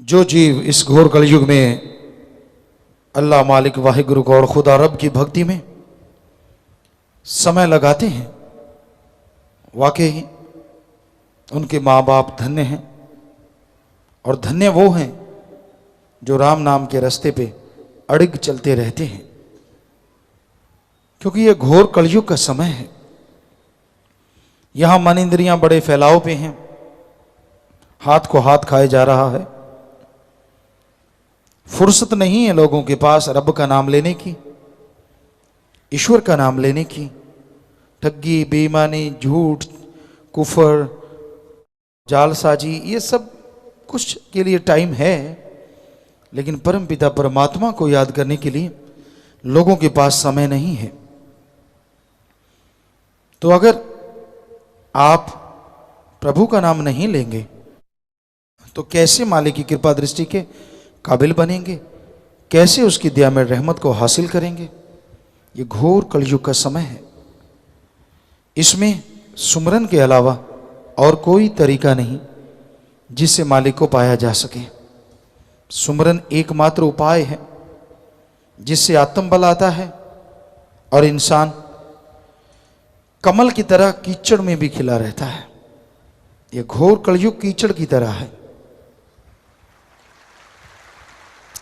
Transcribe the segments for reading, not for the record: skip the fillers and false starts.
जो जीव इस घोर कलयुग में अल्लाह मालिक वाहिगुरु गौर खुदा रब की भक्ति में समय लगाते हैं, वाकई उनके माँ बाप धन्य हैं। और धन्य वो हैं जो राम नाम के रास्ते पे अड़िग चलते रहते हैं, क्योंकि ये घोर कलयुग का समय है। यहां मन इंद्रियां बड़े फैलाव पे हैं, हाथ को हाथ खाए जा रहा है, फुर्सत नहीं है लोगों के पास रब का नाम लेने की, ईश्वर का नाम लेने की। ठगी, बेईमानी, झूठ, कुफर, जालसाजी, ये सब कुछ के लिए टाइम है, लेकिन परम पिता परमात्मा को याद करने के लिए लोगों के पास समय नहीं है। तो अगर आप प्रभु का नाम नहीं लेंगे तो कैसे मालिक की कृपा दृष्टि के काबिल बनेंगे, कैसे उसकी दया में रहमत को हासिल करेंगे। ये घोर कलयुग का समय है। इसमें सुमरन के अलावा और कोई तरीका नहीं जिससे मालिक को पाया जा सके। सुमरन एकमात्र उपाय है जिससे आत्मबल आता है और इंसान कमल की तरह कीचड़ में भी खिला रहता है। यह घोर कलयुग कीचड़ की तरह है।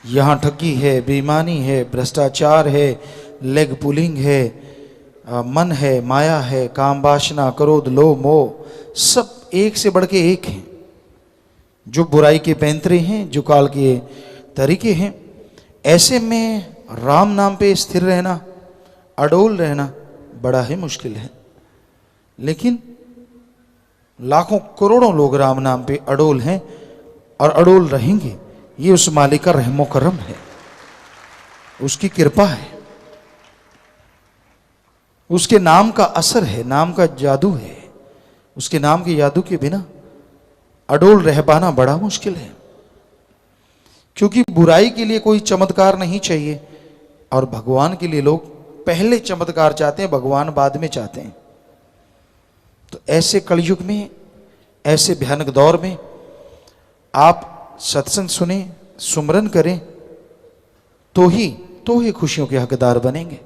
यहां ठगी है, बेईमानी है, भ्रष्टाचार है, लेग पुलिंग है, मन है, माया है, काम वासना, क्रोध, लोभ, मोह, सब एक से बढ़ के एक हैं, जो बुराई के पैंतरे हैं, जो काल के तरीके हैं। ऐसे में राम नाम पे स्थिर रहना, अडोल रहना बड़ा ही मुश्किल है। लेकिन लाखों करोड़ों लोग राम नाम पे अडोल हैं और अडोल रहेंगे। ये उस मालिक का रहमो करम है, उसकी कृपा है, उसके नाम का असर है, नाम का जादू है। उसके नाम के जादू के बिना अडोल रह पाना बड़ा मुश्किल है, क्योंकि बुराई के लिए कोई चमत्कार नहीं चाहिए और भगवान के लिए लोग पहले चमत्कार चाहते हैं, भगवान बाद में चाहते हैं। तो ऐसे कलयुग में, ऐसे भयानक दौर में आप सत्संग सुने, सुमरन करें तो ही खुशियों के हकदार बनेंगे।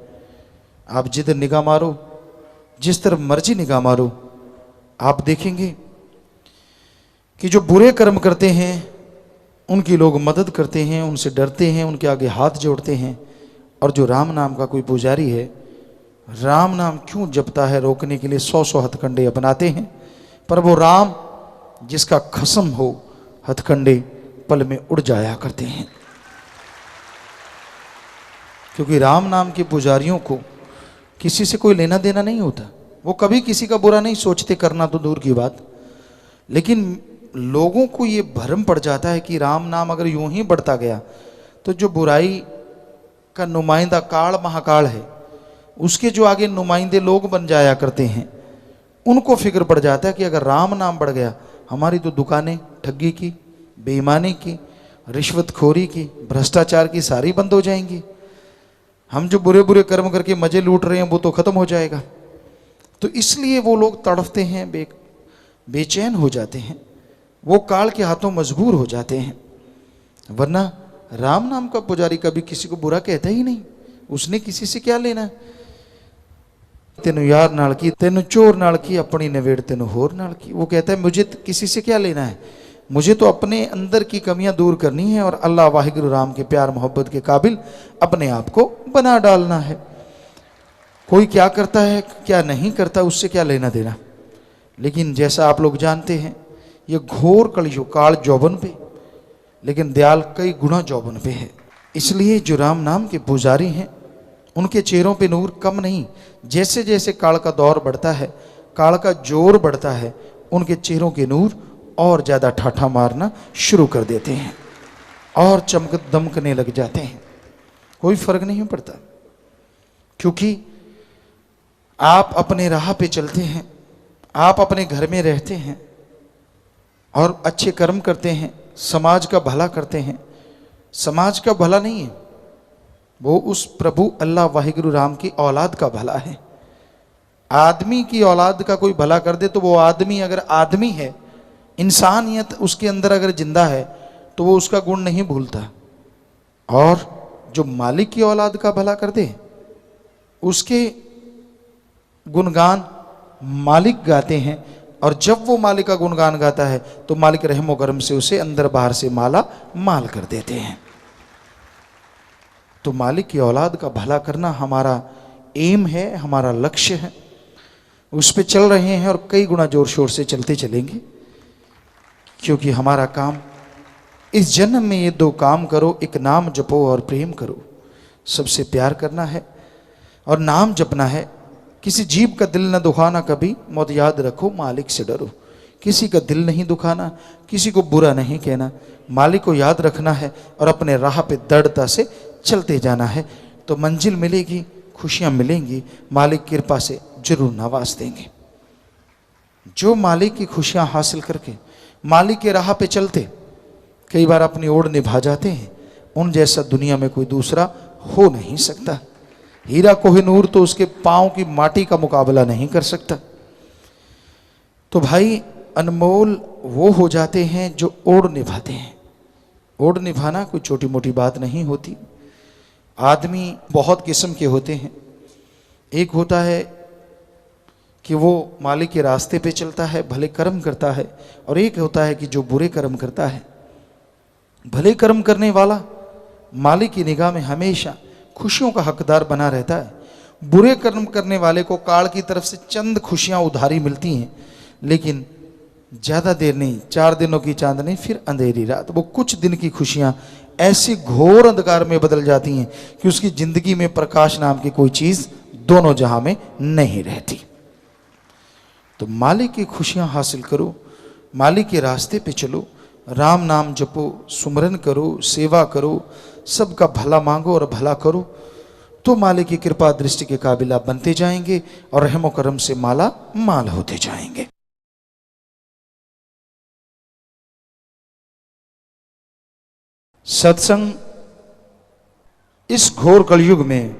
आप जिधर निगाह मारो, जिस तरफ मर्जी निगाह मारो, आप देखेंगे कि जो बुरे कर्म करते हैं उनकी लोग मदद करते हैं, उनसे डरते हैं, उनके आगे हाथ जोड़ते हैं। और जो राम नाम का कोई पुजारी है, राम नाम क्यों जपता है, रोकने के लिए 100 हथकंडे अपनाते हैं, पर वो राम जिसका खसम हो, हथकंडे पल में उड़ जाया करते हैं। क्योंकि राम नाम के पुजारियों को किसी से कोई लेना देना नहीं होता, वो कभी किसी का बुरा नहीं सोचते, करना तो दूर की बात। लेकिन लोगों को ये भ्रम पड़ जाता है कि राम नाम अगर यूं ही बढ़ता गया तो जो बुराई का नुमाइंदा काल महाकाल है, उसके जो आगे नुमाइंदे लोग बन जाया करते हैं, उनको फिक्र पड़ जाता है कि अगर राम नाम बढ़ गया, हमारी तो दुकानें ठगी की, बेईमानी की, रिश्वतखोरी की, भ्रष्टाचार की सारी बंद हो जाएंगी। हम जो बुरे बुरे कर्म करके मजे लूट रहे हैं वो तो खत्म हो जाएगा। तो इसलिए वो लोग तड़फते हैं, बेचैन हो जाते हैं, वो काल के हाथों मजबूर हो जाते हैं। वरना राम नाम का पुजारी कभी किसी को बुरा कहता ही नहीं। उसने किसी से क्या लेना। तेनु यार नाल की, तेनु चोर नाल की, अपनी नवेड़ तेनु होर नाल की। वो कहता है मुझे किसी से क्या लेना है, मुझे तो अपने अंदर की कमियां दूर करनी है और अल्लाह वाहिगुरु राम के प्यार मोहब्बत के काबिल अपने आप को बना डालना है। कोई क्या करता है क्या नहीं करता, उससे क्या लेना देना। लेकिन जैसा आप लोग जानते हैं, ये घोर कलयुग काल जौबन पे, लेकिन दयाल कई गुना जौबन पे है। इसलिए जो राम नाम के पुजारी हैं उनके चेहरों पे नूर कम नहीं। जैसे जैसे काल का दौर बढ़ता है, काल का जोर बढ़ता है, उनके चेहरों के नूर और ज़्यादा ठाठा मारना शुरू कर देते हैं और चमक दमकने लग जाते हैं। कोई फर्क नहीं पड़ता, क्योंकि आप अपने राह पे चलते हैं, आप अपने घर में रहते हैं और अच्छे कर्म करते हैं, समाज का भला करते हैं। समाज का भला नहीं है, वो उस प्रभु अल्लाह वाहिगुरु राम की औलाद का भला है। आदमी की औलाद का कोई भला कर दे तो वो आदमी अगर आदमी है, इंसानियत उसके अंदर अगर जिंदा है, तो वो उसका गुण नहीं भूलता, और जो मालिक की औलाद का भला कर दे उसके गुणगान मालिक गाते हैं। और जब वो मालिक का गुणगान गाता है तो मालिक रहमो करम से उसे अंदर बाहर से माला माल कर देते हैं। तो मालिक की औलाद का भला करना हमारा एम है, हमारा लक्ष्य है, उस पे चल रहे हैं और कई गुना जोर शोर से चलते चलेंगे, क्योंकि हमारा काम इस जन्म में ये दो काम करो, एक नाम जपो और प्रेम करो। सबसे प्यार करना है और नाम जपना है। किसी जीव का दिल न दुखाना कभी, मौत याद रखो मालिक से डरो। किसी का दिल नहीं दुखाना, किसी को बुरा नहीं कहना, मालिक को याद रखना है और अपने राह पे दृढ़ता से चलते जाना है। तो मंजिल मिलेगी, खुशियां मिलेंगी, मालिक कृपा से जरूर नवाज देंगे। जो मालिक की खुशियां हासिल करके मालिक के राह पे चलते कई बार अपनी ओर निभा जाते हैं, उन जैसा दुनिया में कोई दूसरा हो नहीं सकता। हीरा कोहिनूर तो उसके पांव की माटी का मुकाबला नहीं कर सकता। तो भाई अनमोल वो हो जाते हैं जो ओर निभाते हैं। ओर निभाना कोई छोटी मोटी बात नहीं होती। आदमी बहुत किस्म के होते हैं। एक होता है कि वो मालिक के रास्ते पे चलता है, भले कर्म करता है, और एक होता है कि जो बुरे कर्म करता है। भले कर्म करने वाला मालिक की निगाह में हमेशा खुशियों का हकदार बना रहता है। बुरे कर्म करने वाले को काल की तरफ से चंद खुशियां उधारी मिलती हैं, लेकिन ज़्यादा देर नहीं, 4 दिनों की चांदनी फिर अंधेरी रात। वो कुछ दिन की खुशियां ऐसी घोर अंधकार में बदल जाती हैं कि उसकी जिंदगी में प्रकाश नाम की कोई चीज़ दोनों जहां में नहीं रहती। तो मालिक की खुशियां हासिल करो, मालिक के रास्ते पे चलो, राम नाम जपो, सुमरन करो, सेवा करो, सबका भला मांगो और भला करो, तो मालिक की कृपा दृष्टि के काबिल आप बनते जाएंगे और रहमो करम से माला माल होते जाएंगे। सत्संग इस घोर कलयुग में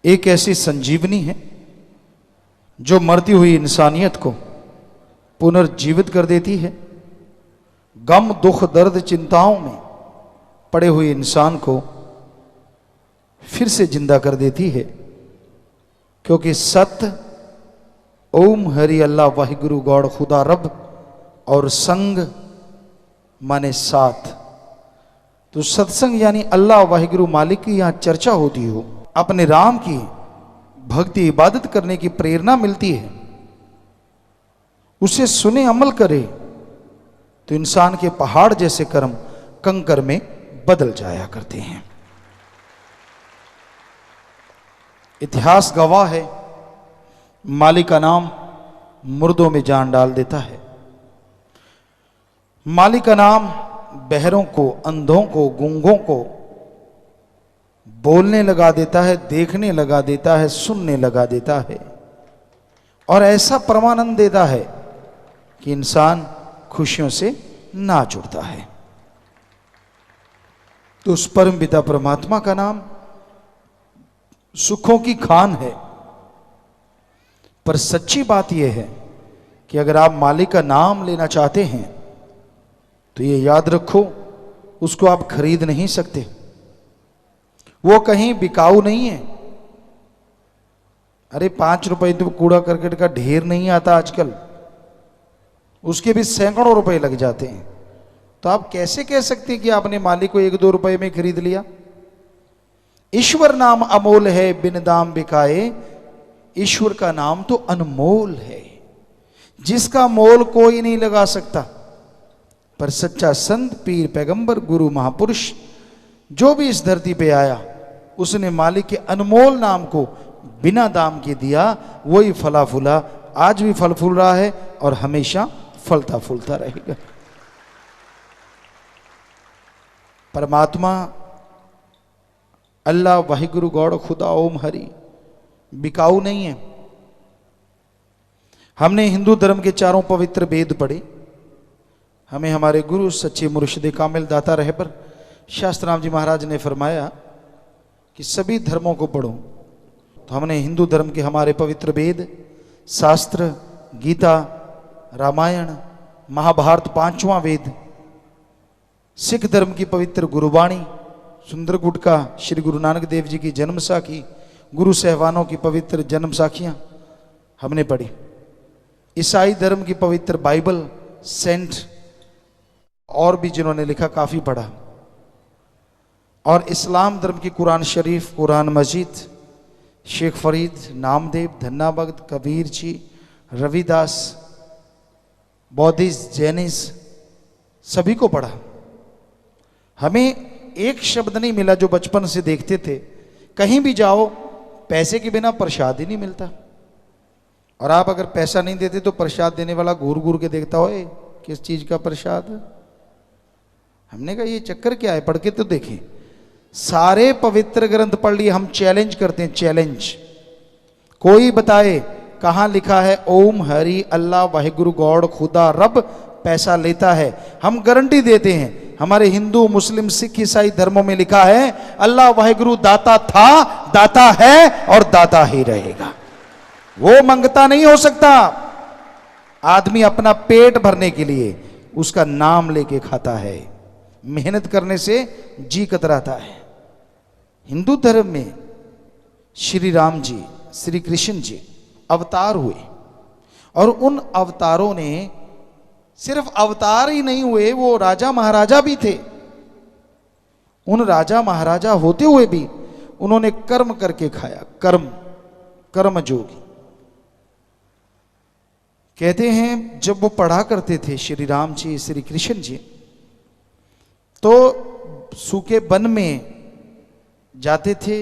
एक ऐसी संजीवनी है जो मरती हुई इंसानियत को पुनर्जीवित कर देती है। गम दुख दर्द चिंताओं में पड़े हुए इंसान को फिर से जिंदा कर देती है, क्योंकि सत्य ओम हरि अल्लाह वाहिगुरु गौड़ खुदा रब और संग माने साथ। तो सत्संग यानी अल्लाह वाहिगुरु मालिक की यहाँ चर्चा होती हो, अपने राम की भक्ति इबादत करने की प्रेरणा मिलती है, उसे सुने अमल करे, तो इंसान के पहाड़ जैसे कर्म कंकर में बदल जाया करते हैं। इतिहास गवाह है, मालिक का नाम मुर्दों में जान डाल देता है। मालिक का नाम बहरों को, अंधों को, गूंगों को बोलने लगा देता है, देखने लगा देता है, सुनने लगा देता है, और ऐसा परमानंद देता है कि इंसान खुशियों से नाच उठता है। तो उस परम पिता परमात्मा का नाम सुखों की खान है। पर सच्ची बात यह है कि अगर आप मालिक का नाम लेना चाहते हैं तो ये याद रखो, उसको आप खरीद नहीं सकते। वो कहीं बिकाऊ नहीं है। अरे 5 रुपए तो कूड़ा करकट का ढेर नहीं आता आजकल, उसके भी सैकड़ों रुपए लग जाते हैं। तो आप कैसे कह सकते हैं कि आपने मालिक को 1-2 रुपए में खरीद लिया? ईश्वर नाम अमोल है, बिन दाम बिकाए। ईश्वर का नाम तो अनमोल है, जिसका मोल कोई नहीं लगा सकता। पर सच्चा संत, पीर, पैगंबर, गुरु, महापुरुष जो भी इस धरती पे आया, उसने मालिक के अनमोल नाम को बिना दाम के दिया। वही फला फूला, आज भी फल फूल रहा है और हमेशा फलता फूलता रहेगा। परमात्मा अल्लाह वाहिगुरु गौड़ खुदा ओम हरि बिकाऊ नहीं है। हमने हिंदू धर्म के 4 पवित्र वेद पढ़े। हमें हमारे गुरु सच्चे मुर्शिद कामिल दाता रहबर शास्त्राम जी महाराज ने फरमाया कि सभी धर्मों को पढ़ो। तो हमने हिंदू धर्म के हमारे पवित्र वेद, शास्त्र, गीता, रामायण, महाभारत, 5वां वेद, सिख धर्म की पवित्र गुरुबाणी सुंदर गुटका श्री गुरु नानक देव जी की जन्म साखी, गुरु सहवानों की पवित्र जन्म साखियां हमने पढ़ी। ईसाई धर्म की पवित्र बाइबल, सेंट और भी जिन्होंने लिखा काफ़ी पढ़ा। और इस्लाम धर्म की कुरान शरीफ, कुरान मजीद, शेख फरीद, नामदेव, धन्ना भगत, कबीर जी, रविदास, बौद्धिस्ट, जैनिस्ट, सभी को पढ़ा। हमें एक शब्द नहीं मिला जो बचपन से देखते थे, कहीं भी जाओ पैसे के बिना प्रसाद ही नहीं मिलता। और आप अगर पैसा नहीं देते तो प्रसाद देने वाला घूर घूर के देखता हो, किस चीज का प्रसाद। हमने कहा ये चक्कर क्या है, पढ़ के तो देखें। सारे पवित्र ग्रंथ पढ़ लिए, हम चैलेंज करते हैं, चैलेंज। कोई बताए कहां लिखा है ओम हरि अल्लाह वाहिगुरु गॉड खुदा रब पैसा लेता है। हम गारंटी देते हैं हमारे हिंदू, मुस्लिम, सिख, ईसाई धर्मों में लिखा है अल्लाह वाहिगुरु दाता था, दाता है और दाता ही रहेगा। वो मंगता नहीं हो सकता। आदमी अपना पेट भरने के लिए उसका नाम लेके खाता है, मेहनत करने से जी कतराता है। हिंदू धर्म में श्री राम जी, श्री कृष्ण जी अवतार हुए और उन अवतारों ने सिर्फ अवतार ही नहीं हुए, वो राजा महाराजा भी थे। उन राजा महाराजा होते हुए भी उन्होंने कर्म करके खाया। कर्म, कर्मयोगी। कहते हैं जब वो पढ़ा करते थे श्री राम जी, श्री कृष्ण जी, तो सूखे वन में जाते थे,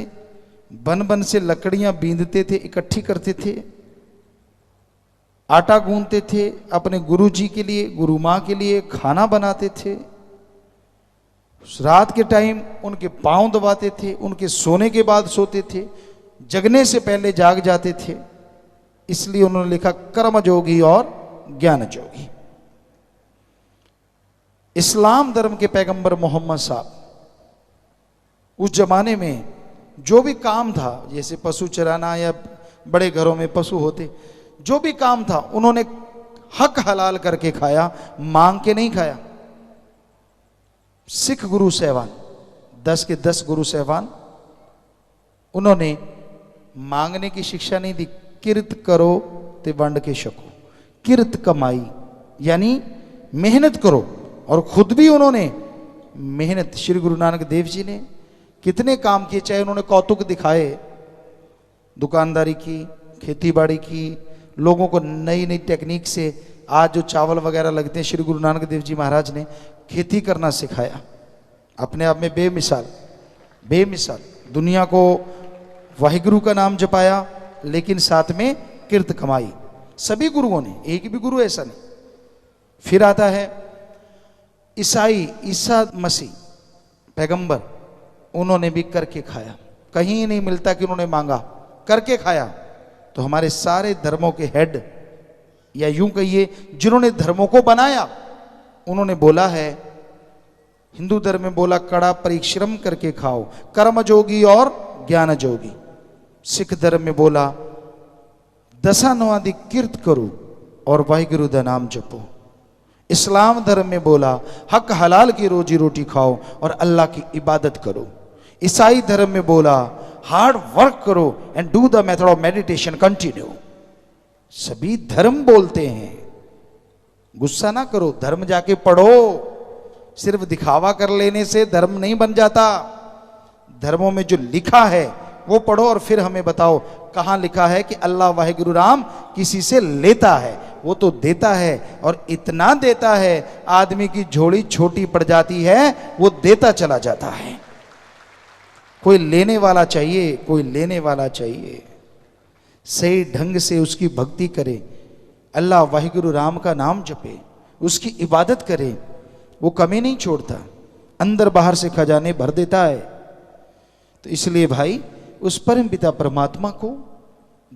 बन बन से लकड़ियां बींधते थे, इकट्ठी करते थे, आटा गूंथते थे, अपने गुरु जी के लिए, गुरु माँ के लिए खाना बनाते थे। रात के टाइम उनके पांव दबाते थे, उनके सोने के बाद सोते थे, जगने से पहले जाग जाते थे। इसलिए उन्होंने लिखा कर्म जोगी और ज्ञान जोगी। इस्लाम धर्म के पैगंबर मोहम्मद साहब उस जमाने में जो भी काम था, जैसे पशु चराना या बड़े घरों में पशु होते, जो भी काम था उन्होंने हक हलाल करके खाया, मांग के नहीं खाया। सिख गुरु सहवान, 10 के 10 गुरु सहवान, उन्होंने मांगने की शिक्षा नहीं दी। किरत करो ते वंड के शको, किरत कमाई यानी मेहनत करो। और खुद भी उन्होंने मेहनत, श्री गुरु नानक देव जी ने कितने काम किए, चाहे उन्होंने कौतुक दिखाए, दुकानदारी की, खेती बाड़ी की, लोगों को नई नई टेक्निक से आज जो चावल वगैरह लगते हैं, श्री गुरु नानक देव जी महाराज ने खेती करना सिखाया। अपने आप में बेमिसाल, बेमिसाल। दुनिया को वाहिगुरु का नाम जपाया, लेकिन साथ में किरत कमाई। सभी गुरुओं ने, एक भी गुरु ऐसा नहीं। फिर आता है ईसाई, ईसा मसीह पैगंबर, उन्होंने भी करके खाया। कहीं नहीं मिलता कि उन्होंने मांगा, करके खाया। तो हमारे सारे धर्मों के हेड, या यूं कहिए जिन्होंने धर्मों को बनाया, उन्होंने बोला है, हिंदू धर्म में बोला कड़ा परिश्रम करके खाओ, कर्म जोगी और ज्ञान जोगी। सिख धर्म में बोला दसा नवादी किरत करो और वाहिगुरु दा नाम जपो। इस्लाम धर्म में बोला हक हलाल की रोजी रोटी खाओ और अल्लाह की इबादत करो। ईसाई धर्म में बोला हार्ड वर्क करो and do the method of meditation continue. सभी धर्म बोलते हैं, गुस्सा ना करो, धर्म जाके पढ़ो। सिर्फ दिखावा कर लेने से धर्म नहीं बन जाता। धर्मों में जो लिखा है वो पढ़ो और फिर हमें बताओ कहां लिखा है कि अल्लाह वाहिगुरु राम किसी से लेता है। वो तो देता है, और इतना देता है आदमी की झोली छोटी पड़ जाती है, वो देता चला जाता है। कोई लेने वाला चाहिए, कोई लेने वाला चाहिए। सही ढंग से उसकी भक्ति करे, अल्लाह वाहिगुरु राम का नाम जपे, उसकी इबादत करे, वो कमी नहीं छोड़ता, अंदर बाहर से खजाने भर देता है। तो इसलिए भाई उस परम पिता परमात्मा को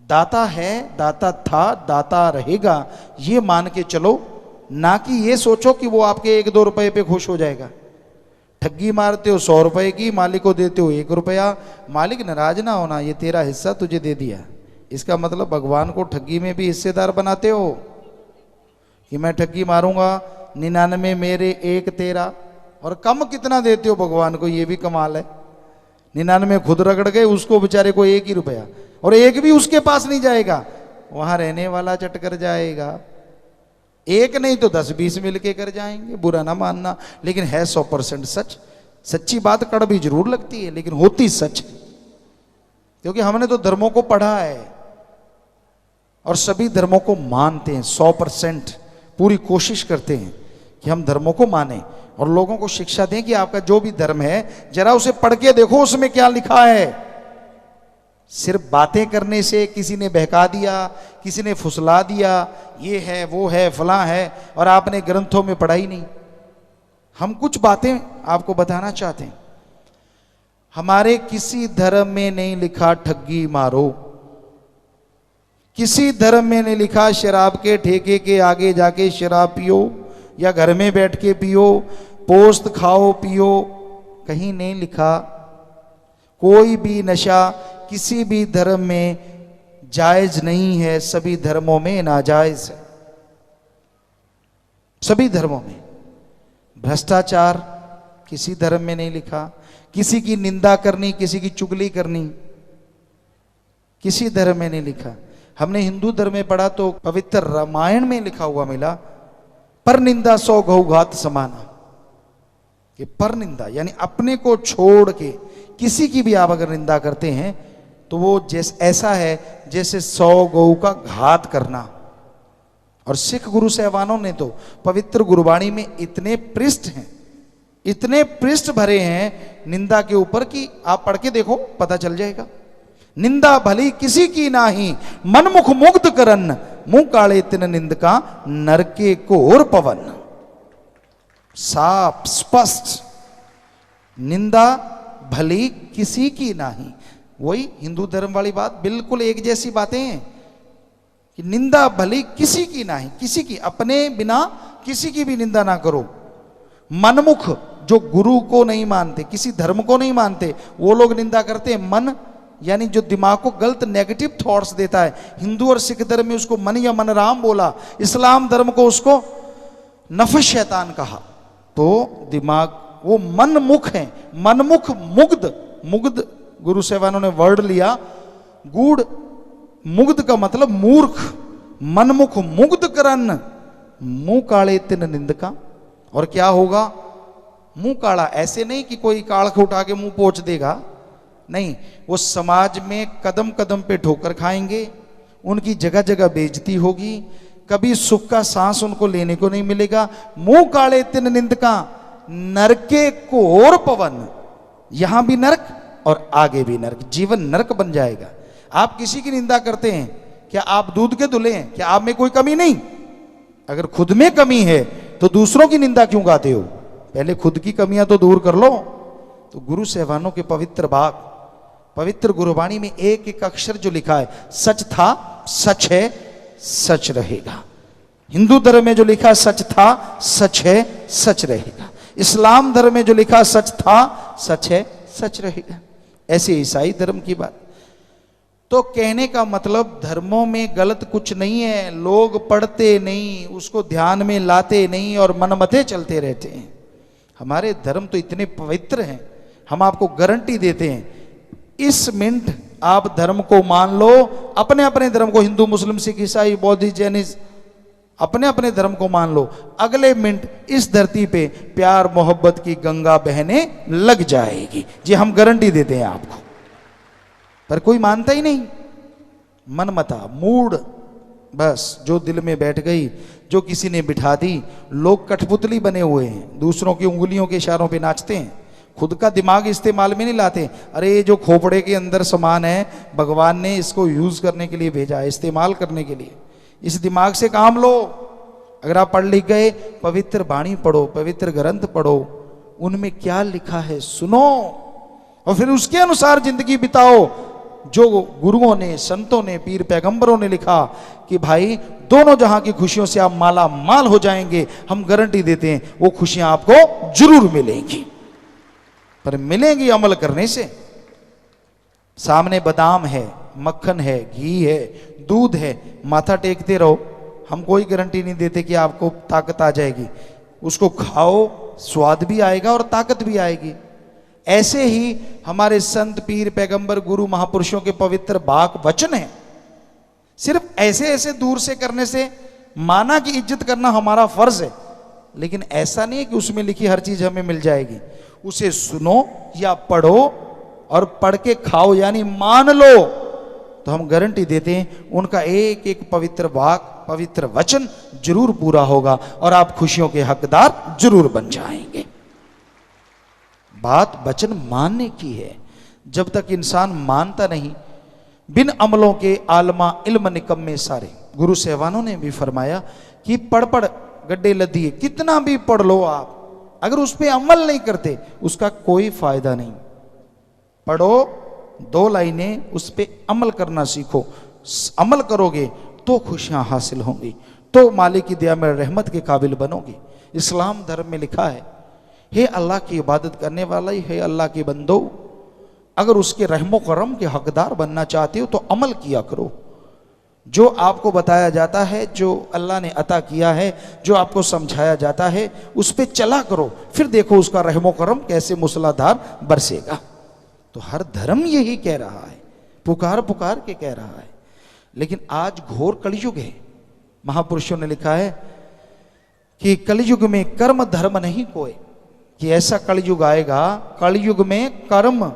दाता है, दाता था, दाता रहेगा, ये मान के चलो। ना कि ये सोचो कि वो आपके 1-2 रुपए पे खुश हो जाएगा। ठगी मारते हो 100 रुपए की, मालिक को देते हो 1 रुपया, मालिक नाराज ना होना, ये तेरा हिस्सा तुझे दे दिया। इसका मतलब भगवान को ठगी में भी हिस्सेदार बनाते हो कि मैं ठगी मारूंगा, 99 मेरे 1 तेरा, और कम कितना देते हो भगवान को, ये भी कमाल है। 99 खुद रगड़ गए, उसको बेचारे को 1 ही रुपया, और 1 भी उसके पास नहीं जाएगा, वहां रहने वाला चट कर जाएगा। 1 नहीं तो 10-20 मिलके कर जाएंगे, बुरा ना मानना, लेकिन है 100% सच। सच्ची बात कड़वी जरूर लगती है, लेकिन होती सच है, क्योंकि हमने तो धर्मों को पढ़ा है और सभी धर्मों को मानते हैं 100%। पूरी कोशिश करते हैं कि हम धर्मों को माने और लोगों को शिक्षा दें कि आपका जो भी धर्म है जरा उसे पढ़ के देखो उसमें क्या लिखा है। सिर्फ बातें करने से किसी ने बहका दिया, किसी ने फुसला दिया, ये है वो है फलां है, और आपने ग्रंथों में पढ़ा ही नहीं। हम कुछ बातें आपको बताना चाहते हैं। हमारे किसी धर्म में नहीं लिखा ठगी मारो, किसी धर्म में नहीं लिखा शराब के ठेके के आगे जाके शराब पियो या घर में बैठ के पियो, पोस्त खाओ पियो, कहीं नहीं लिखा। कोई भी नशा किसी भी धर्म में जायज नहीं है, सभी धर्मों में नाजायज है, सभी धर्मों में। भ्रष्टाचार किसी धर्म में नहीं लिखा, किसी की निंदा करनी, किसी की चुगली करनी किसी धर्म में नहीं लिखा। हमने हिंदू धर्म में पढ़ा तो पवित्र रामायण में लिखा हुआ मिला, पर निंदा 100 गौघात समाना। कि पर निंदा यानी अपने को छोड़ के किसी की भी आप अगर निंदा करते हैं तो वो जैसे ऐसा है जैसे 100 गौ का घात करना। और सिख गुरु साहबानों ने तो पवित्र गुरबाणी में इतने पृष्ठ हैं, इतने पृष्ठ भरे हैं निंदा के ऊपर कि आप पढ़ के देखो पता चल जाएगा। निंदा भली किसी की नाही, मनमुख मुग्ध करन, मुंह काले तिन निंदका, नरके कोर पवन। साफ स्पष्ट, निंदा भली किसी की नाही। वही हिंदू धर्म वाली बात, बिल्कुल एक जैसी बातें हैं कि निंदा भली किसी की नाही, किसी की, अपने बिना किसी की भी निंदा ना करो। मनमुख, जो गुरु को नहीं मानते, किसी धर्म को नहीं मानते, वो लोग निंदा करते हैं। मन यानी जो दिमाग को गलत नेगेटिव थॉट्स देता है। हिंदू और सिख धर्म में उसको मन या मन राम बोला, इस्लाम धर्म को उसको नफ शैतान कहा। तो दिमाग वो मनमुख है, मनमुख मुग्ध। मुग्ध गुरु साहबानों ने वर्ड लिया गूढ़, मुग्ध का मतलब मूर्ख। मनमुख मुग्ध करन, मुंह काले तिन निंदका। और क्या होगा? मुंह काला ऐसे नहीं कि कोई काढ़ उठा के मुंह पोंछ देगा, नहीं, वो समाज में कदम कदम पे ठोकर खाएंगे, उनकी जगह जगह बेइज्जती होगी, कभी सुख का सांस उनको लेने को नहीं मिलेगा। मुंह काले तिन निंदका, नरके कोर पवन। यहां भी नरक और आगे भी नरक, जीवन नरक बन जाएगा। आप किसी की निंदा करते हैं, क्या आप दूध के धुले हैं? क्या आप में कोई कमी नहीं? अगर खुद में कमी है तो दूसरों की निंदा क्यों गाते हो? पहले खुद की कमियां तो दूर कर लो। तो गुरु साहबानों के पवित्र भाग, पवित्र गुरबाणी में एक एक अक्षर जो लिखा है, सच था, सच है, सच रहेगा। हिंदू धर्म में जो लिखा सच था, सच है, सच रहेगा। इस्लाम धर्म में जो लिखा सच था, सच है, सच रहेगा। ऐसे ईसाई धर्म की बात। तो कहने का मतलब धर्मों में गलत कुछ नहीं है, लोग पढ़ते नहीं, उसको ध्यान में लाते नहीं और मनमते चलते रहते हैं। हमारे धर्म तो इतने पवित्र हैं, हम आपको गारंटी देते हैं इस मिनट आप धर्म को मान लो, अपने अपने धर्म को, हिंदू मुस्लिम सिख ईसाई बौद्धिस्ट जैनिस्ट, अपने अपने धर्म को मान लो, अगले मिनट इस धरती पे प्यार मोहब्बत की गंगा बहने लग जाएगी। जी हम गारंटी देते हैं आपको। पर कोई मानता ही नहीं, मनमता मूड, बस जो दिल में बैठ गई, जो किसी ने बिठा दी। लोग कठपुतली बने हुए हैं, दूसरों की उंगलियों के इशारों पे नाचते हैं, खुद का दिमाग इस्तेमाल में नहीं लाते। अरे ये जो खोपड़े के अंदर सामान है, भगवान ने इसको यूज करने के लिए भेजा है, इस्तेमाल करने के लिए। इस दिमाग से काम लो। अगर आप पढ़ लिख गए, पवित्र वाणी पढ़ो, पवित्र ग्रंथ पढ़ो, उनमें क्या लिखा है सुनो और फिर उसके अनुसार जिंदगी बिताओ। जो गुरुओं ने, संतों ने, पीर पैगंबरों ने लिखा कि भाई दोनों जहां की खुशियों से आप माला माल हो जाएंगे, हम गारंटी देते हैं वो खुशियां आपको जरूर मिलेंगी। पर मिलेंगी अमल करने से। सामने बादाम है, मक्खन है, घी है, दूध है, माथा टेकते रहो। हम कोई गारंटी नहीं देते कि आपको ताकत आ जाएगी। उसको खाओ, स्वाद भी आएगा और ताकत भी आएगी। ऐसे ही हमारे संत पीर पैगंबर गुरु महापुरुषों के पवित्र वाक वचन है। सिर्फ ऐसे ऐसे दूर से करने से माना की इज्जत करना हमारा फर्ज है, लेकिन ऐसा नहीं है कि उसमें लिखी हर चीज हमें मिल जाएगी। उसे सुनो या पढ़ो और पढ़ के खाओ, यानी मान लो, तो हम गारंटी देते हैं उनका एक एक पवित्र वाक, पवित्र वचन जरूर पूरा होगा और आप खुशियों के हकदार जरूर बन जाएंगे। बात वचन मानने की है। जब तक इंसान मानता नहीं, बिन अमलों के आलमा इल्म निकम्मे सारे। गुरु सहवानों ने भी फरमाया कि पढ़ पढ़ गड्ढे लदिए, कितना भी पढ़ लो आप, अगर उस पर अमल नहीं करते उसका कोई फायदा नहीं। पढ़ो 2 लाइनें, उस पर अमल करना सीखो। अमल करोगे तो खुशियां हासिल होंगी, तो मालिक की दया में रहमत के काबिल बनोगे। इस्लाम धर्म में लिखा है, हे अल्लाह की इबादत करने वाला ही, हे अल्लाह के बंदो, अगर उसके रहमो करम के हकदार बनना चाहते हो तो अमल किया करो। जो आपको बताया जाता है, जो अल्लाह ने अता किया है, जो आपको समझाया जाता है, उस पर चला करो, फिर देखो उसका रहमो करम कैसे मूसलाधार बरसेगा। तो हर धर्म यही कह रहा है, पुकार पुकार के कह रहा है। लेकिन आज घोर कलयुग है। महापुरुषों ने लिखा है कि कलयुग में कर्म धर्म नहीं कोई, कि ऐसा कलयुग आएगा, कलयुग में कर्म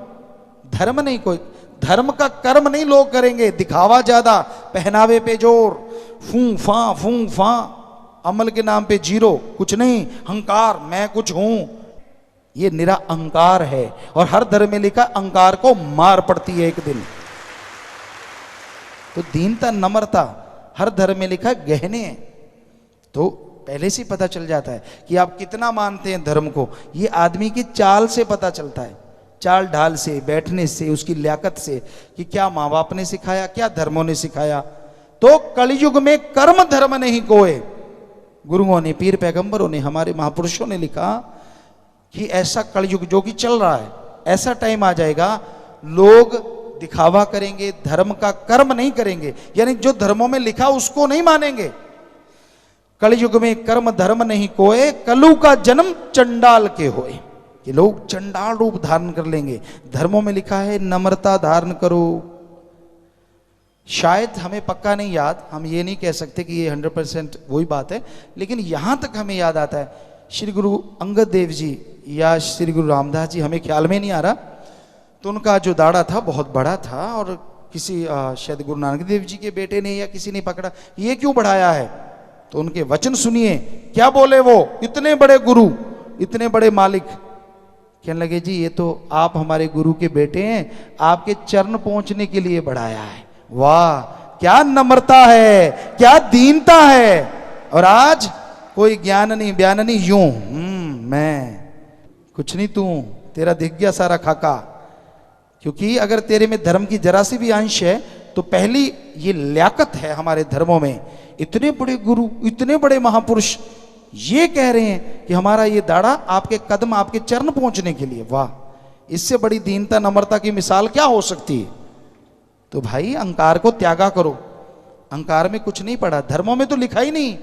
धर्म नहीं कोई। धर्म का कर्म नहीं लोग करेंगे, दिखावा ज्यादा, पहनावे पे जोर, फूं फा, अमल के नाम पे जीरो, कुछ नहीं, अहंकार, मैं कुछ हूं। ये निरा अहंकार है और हर धर्म में लिखा अहंकार को मार पड़ती है एक दिन। तो दीनता, नम्रता हर धर्म में लिखा गहने हैं। तो पहले से पता चल जाता है कि आप कितना मानते हैं धर्म को। ये आदमी की चाल से पता चलता है, चाल ढाल से, बैठने से, उसकी लियाकत से, कि क्या माँ बाप ने सिखाया, क्या धर्मों ने सिखाया। तो कलयुग में कर्म धर्म नहीं कोई। गुरुओं ने, पीर पैगंबरों ने, हमारे महापुरुषों ने लिखा कि ऐसा कलयुग जो कि चल रहा है, ऐसा टाइम आ जाएगा लोग दिखावा करेंगे, धर्म का कर्म नहीं करेंगे, यानी जो धर्मों में लिखा उसको नहीं मानेंगे। कलयुग में कर्म धर्म नहीं कोए, कलु का जन्म चंडाल के होए, कि लोग चंडाल रूप धारण कर लेंगे। धर्मों में लिखा है नम्रता धारण करो। शायद हमें पक्का नहीं याद, हम ये नहीं कह सकते कि ये 100% वही बात है, लेकिन यहां तक हमें याद आता है श्री गुरु अंगद देव जी या श्री गुरु रामदास जी, हमें ख्याल में नहीं आ रहा, तो उनका जो दाढ़ा था बहुत बड़ा था और किसी शायद गुरु नानक देव जी के बेटे ने या किसी ने पकड़ा, ये क्यों बढ़ाया है। तो उनके वचन सुनिए, क्या बोले वो, इतने बड़े गुरु, इतने बड़े मालिक, कहने लगे जी ये तो आप हमारे गुरु के बेटे हैं, आपके चरण पहुंचने के लिए बढ़ाया है। वाह, क्या नम्रता है, क्या दीनता है। और आज कोई ज्ञान नहीं, बयान नहीं, यूं मैं कुछ नहीं, तू तेरा दिख गया सारा खाका। क्योंकि अगर तेरे में धर्म की जरा सी भी अंश है तो पहली ये लियाकत है हमारे धर्मों में। इतने बड़े गुरु, इतने बड़े महापुरुष ये कह रहे हैं कि हमारा ये दाढ़ा आपके कदम, आपके चरण पहुंचने के लिए। वाह, इससे बड़ी दीनता, नम्रता की मिसाल क्या हो सकती है। तो भाई अहंकार को त्यागा करो। अहंकार में कुछ नहीं पड़ा, धर्मों में तो लिखा ही नहीं